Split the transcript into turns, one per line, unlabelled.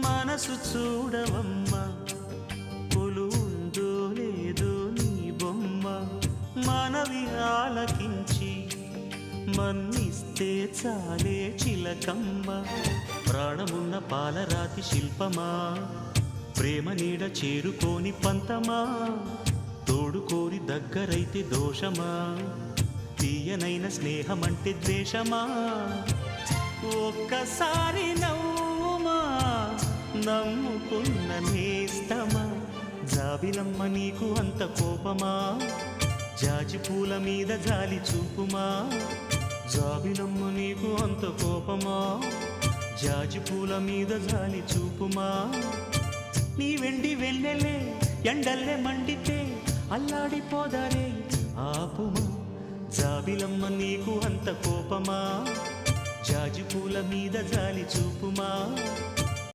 మనసు చూడవమ్మా కొలువుందో లేదో నీ బొమ్మ మనవి ఆలకించి మన్నిస్తే చాలే చిలకమ్మ ప్రాణమున్న పాలరాతి శిల్పమా ప్రేమ నీడ చేరుకోని పంతమా తోడుకోరి దగ్గరైతే దోషమా తీయనైన స్నేహమంటే ద్వేషమా ఒక్కసారి నవ్వుమా నమ్ముకున్న నేస్తమా జాబిలమ్మ నీకు అంత కోపమా జాజి పూల మీద జాలి చూపుమా జాబిలమ్మ నీకు అంత కోపమా జాజి పూల మీద జాలి చూపుమా నీ వెండి వెన్నెలే ఎండల్లే మండితే అల్లాడిపోదారే ఆపుమా జాబిలమ్మ నీకు అంత కోపమా జాజి పూల మీద జాలి చూపుమా